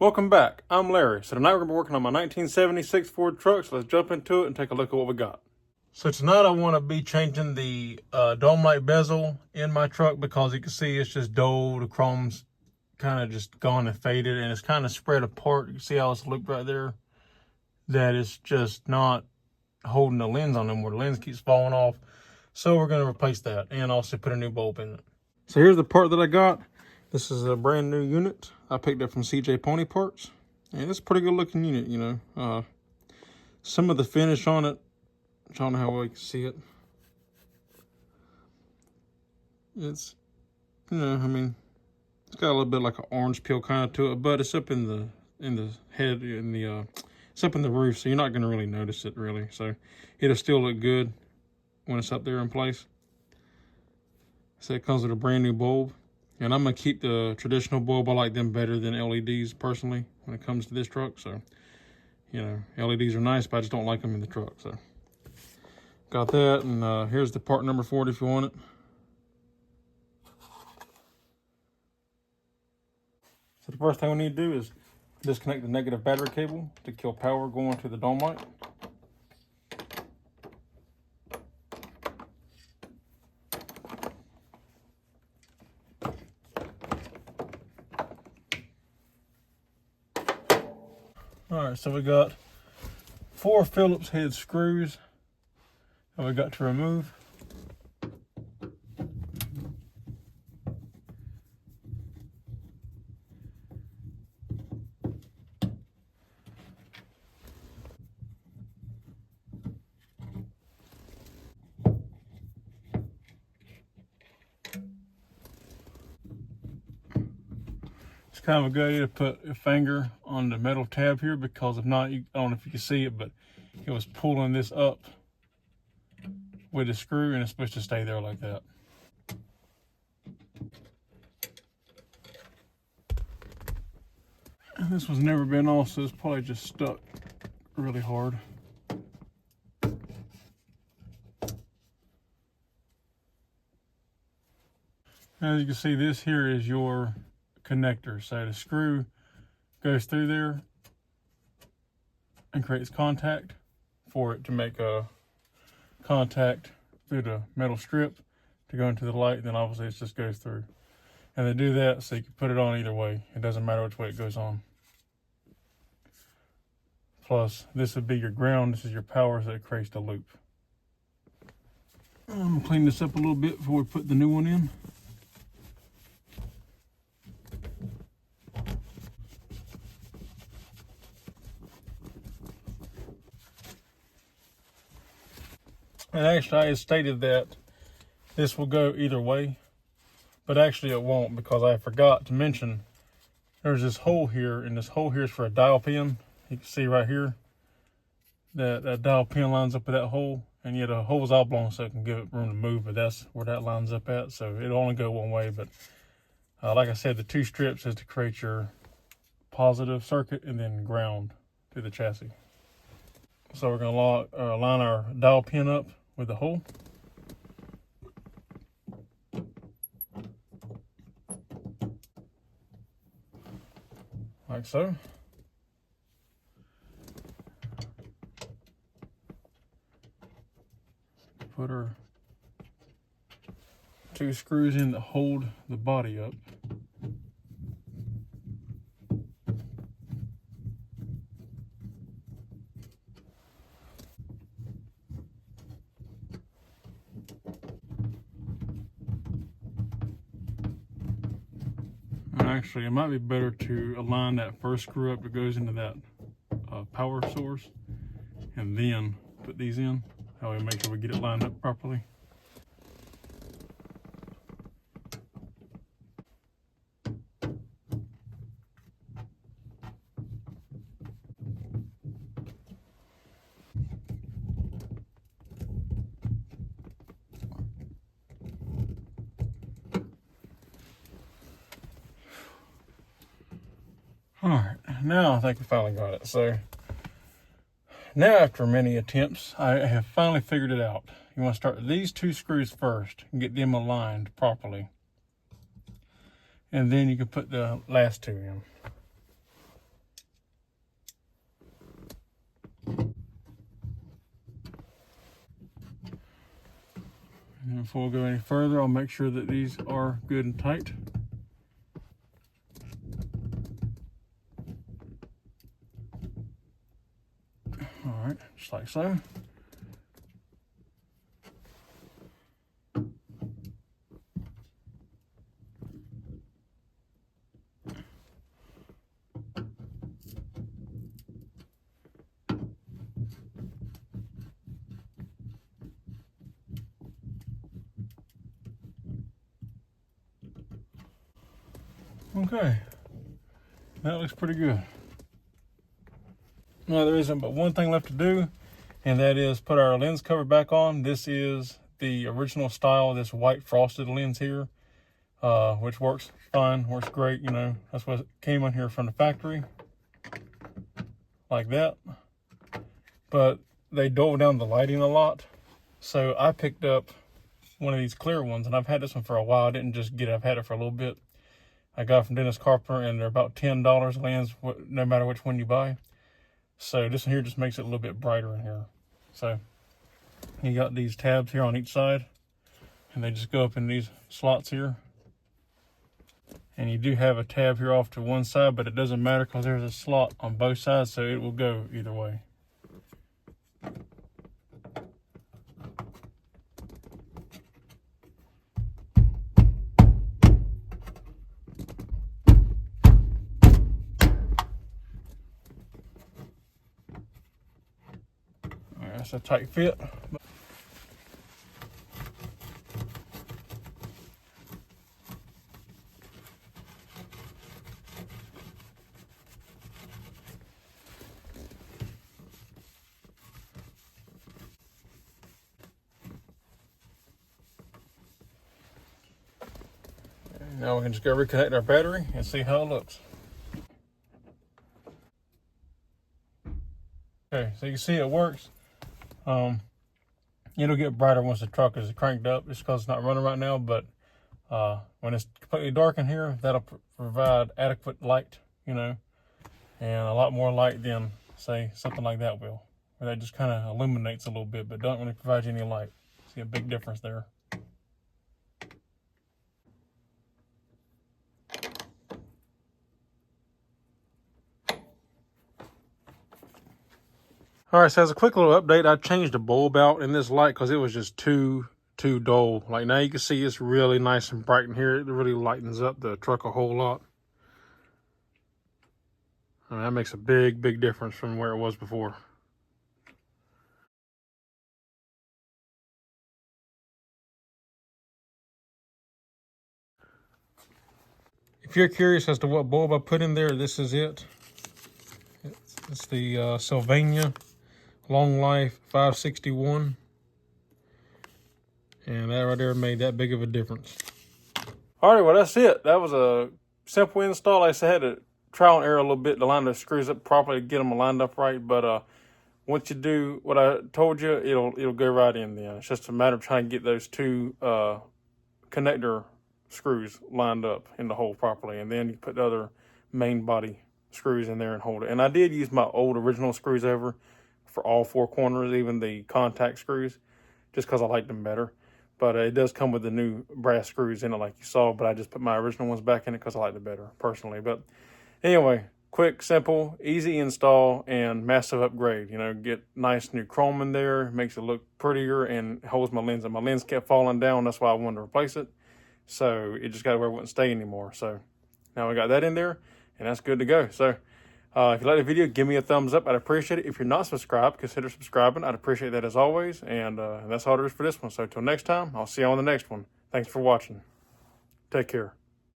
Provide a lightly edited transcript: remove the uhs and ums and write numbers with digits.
Welcome back. I'm Larry. So tonight we're going to be working on my 1976 Ford truck. So let's jump into it and take a look at what we got. So tonight I want to be changing the dome light bezel in my truck because you can see it's just dull. The chrome's kind of just gone and faded and it's kind of spread apart. You can see how it's looped right there. That it's just not holding the lens on them where the lens keeps falling off. So we're going to replace that and also put a new bulb in it. So here's the part that I got. This is a brand new unit. I picked up from CJ Pony Parts. And it's a pretty good looking unit, you know. Some of the finish on it, I don't know how well you can see it. It's, you know, I mean, it's got a little bit like an orange peel kind of to it, but it's up in the head, it's up in the roof, so you're not gonna really notice it really. So it'll still look good when it's up there in place. So it comes with a brand new bulb. And I'm going to keep the traditional bulb. I like them better than LEDs personally when it comes to this truck. So, you know, LEDs are nice, but I just don't like them in the truck. So, got that. And here's the part number for it if you want it. So the first thing we need to do is disconnect the negative battery cable to kill power going to the dome light. All right, so we got 4 Phillips head screws that we got to remove. It's kind of a good idea to put a finger on the metal tab here because if not, I don't know if you can see it, but it was pulling this up with a screw and it's supposed to stay there like that. And this was never been off, so it's probably just stuck really hard. As you can see, this here is your connector. So the screw goes through there and creates contact for it to make a contact through the metal strip to go into the light. Then obviously it just goes through. And they do that so you can put it on either way. It doesn't matter which way it goes on. Plus, this would be your ground. This is your power, so it creates the loop. I'm gonna clean this up a little bit before we put the new one in. And actually, I had stated that this will go either way, but actually it won't because I forgot to mention there's this hole here, and this hole here is for a dial pin. You can see right here that that dial pin lines up with that hole, and yet the hole's oblong so it can give it room to move, but that's where that lines up at, so it'll only go one way. But like I said, the 2 strips is to create your positive circuit and then ground to the chassis. So we're going to line our dial pin up with the hole. Like so. Put our 2 screws in that hold the body up. Actually, it might be better to align that first screw up that goes into that power source and then put these in. That way make sure we get it lined up properly. All right, now I think we finally got it. So now after many attempts, I have finally figured it out. You want to start with these 2 screws first and get them aligned properly. And then you can put the last 2 in. And before we go any further, I'll make sure that these are good and tight. All right, just like so. Okay, that looks pretty good. Now there isn't but one thing left to do, and that is put our lens cover back on. This is the original style, this white frosted lens here, which works fine, works great. You know, that's what came on here from the factory, like that. But they dove down the lighting a lot, so I picked up one of these clear ones, and I've had this one for a while. I didn't just get it, I've had it for a little bit. I got it from Dennis Carpenter, and they're about $10 lens, no matter which one you buy. So this one here just makes it a little bit brighter in here. So you got these tabs here on each side, and they just go up in these slots here. And you do have a tab here off to one side, but it doesn't matter because there's a slot on both sides, so it will go either way. That's a tight fit. Now we can just go reconnect our battery and see how it looks. Okay, so you can see it works. It'll get brighter once the truck is cranked up, just because it's not running right now, but when it's completely dark in here, that'll provide adequate light, you know, and a lot more light than, say, something like that will, where that just kind of illuminates a little bit, but don't really provide you any light. See a big difference there. All right, so as a quick little update, I changed the bulb out in this light because it was just too dull. Like now you can see it's really nice and bright in here. It really lightens up the truck a whole lot. I mean, that makes a big difference from where it was before. If you're curious as to what bulb I put in there, this is it. It's the Sylvania Long Life 561. And that right there made that big of a difference. All right, well, that's it. That was a simple install. Like I said, I had to trial and error a little bit to line the screws up properly, to get them lined up right. But once you do what I told you, it'll go right in there. It's just a matter of trying to get those two connector screws lined up in the hole properly, and then you put the other main body screws in there and hold it. And I did use my old original screws over for all four corners, even the contact screws, just because I like them better. But it does come with the new brass screws in it like you saw, but I just put my original ones back in it because I like it better personally. But anyway, quick, simple, easy install, and massive upgrade. You know, get nice new chrome in there, makes it look prettier, and holds my lens. And my lens kept falling down, that's why I wanted to replace it. So it just got where it wouldn't stay anymore. So now we got that in there, and that's good to go. So if you like the video, give me a thumbs up. I'd appreciate it. If you're not subscribed, consider subscribing. I'd appreciate that as always. And that's all there is for this one. So until next time, I'll see you on the next one. Thanks for watching. Take care.